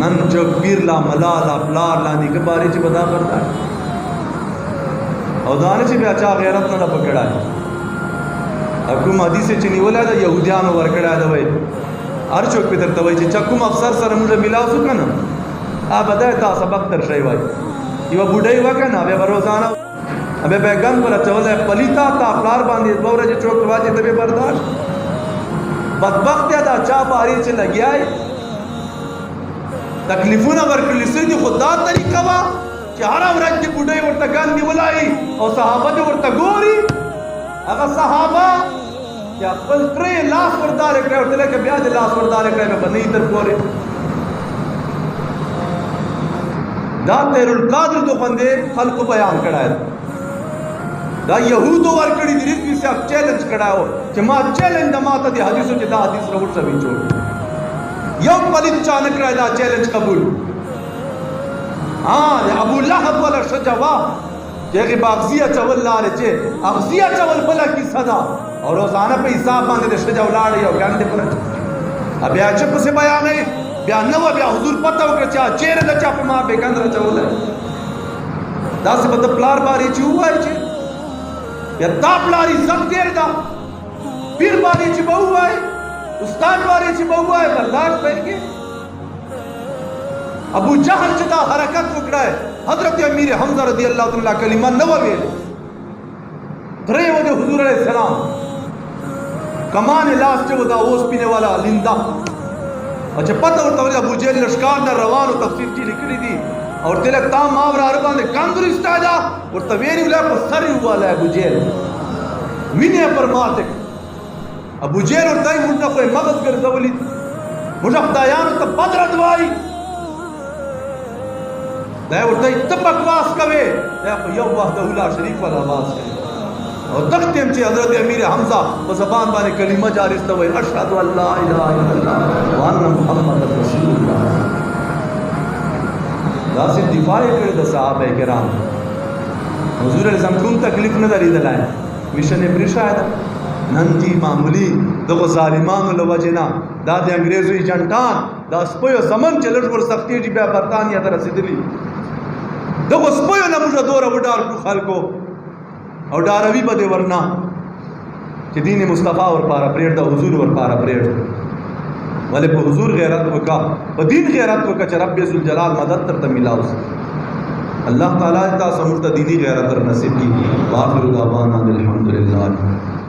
None जग पीर ला मलाला प्लार लानी के बारे च बदा करता है और दाने से भी अच्छा गैरत ना पकड़ा है। अकुम हदीस से चिनी बोला था यहूदियान वरकड़ा है भाई हर चौक पे तरता भाई चक्कुम अफसर सर मुझे मिला सुका ना आ बताए था सबक दर्शाई भाई ये बुढ़ाई हुआ क्या ना अबे रोजाना अबे बैगन पर चवल है पलीता था प्लार बांधी बौरा जो चौक वाजे तबे बर्दाश्त बदबख्त या था चा पारी से लग गया है तकलीफों ना वर्क लिसे जो खुदा तरीका वा कि हर औरत की बुढ़ाई और तगन निवलाई और सहाबा जो और तगोरी अगर सहाबा क्या पल ट्रे लाश वरदार करे और तेरे के ब्याज लाश वरदार करे में बनी तर कोरे दातेरुल कादिर तो बंदे खल्क बयान कराए दा यहूदो वर्कड़ी दिरिस भी से अब चैलेंज कराओ कि मां चैलेंज दमाता दी हदीसों के दा हदीस रवुट सभी छोड़ यम पलित चानक राजा चैलेंज कबूल हाँ अबू लहब वाला सजवा कि बागजिया चवल ला रहे अगजिया चवल बला की सदा और रोजाना पे हिसाब मांगे दे सजा उला रही हो ज्ञान दे पर अब या चप से बयान है बयान नवा बया हुजूर पता हो के चा चेहरे द चाप मां बेकंदर चवल है दास बद प्लार बारी ची हुआ है ची या ता प्लारी सब देर दा पीर बारी ची बहु है उस्ताद बारी ची बहु है बर्दाश्त पे के अबू जहल चदा हरकत उकड़ा है हजरत अमीर हमजा रदी अल्लाह तआला कलिमा नववे धरे वो हुजूर अलैहि सलाम कमान लास्ट जो दा ओस पीने वाला लिंदा अच्छा पता होता है अबू जेल लश्कार ना रवान और तफसीर की लिख रही थी और तिलक ताम मावरा अरबा ने कंदुरिस्ट आजा और तवेरी उला को सर हुआ है अबू जेल विनय पर माते अबू जेल और दाई मुंडा को मगज कर दवली मुझे दायान तो बदर दवाई दाई और दाई तब बकवास कवे या यो वहदहुल्ला शरीफ वाला आवाज है और तख्ते में हजरत अमीर हमजा वो ज़बान बाने कलिमा जारी तवे अशहदु अल्ला इलाहा इल्लल्लाह व अन्ना मुहम्मदर रसूलुल्लाह दास दिफाए करे द सहाबा किराम हुजूर अलैहि तकलीफ न दरी दलाए मिशन प्रिशायद नंजी मामूली दो जालिमान लवजना दाद अंग्रेजी जंटान दास पोयो समन चलट पर सख्ती जी बे बर्तानिया तरह सिदली दो स्पोयो न मुझे दौर उडार को खलको और डारवी बदे वरना कि दीन मुस्तफ़ा और पारा प्रेर दा हुजूर और पारा प्रेर वाले को हुजूर गैरत को का व दीन गैरत को का रब जुल जलाल मदद तर मिला उस अल्लाह ताला ता समुर्द दीनी गैरत नसीब की वाखिर दावाना अल्हम्दुलिल्लाह।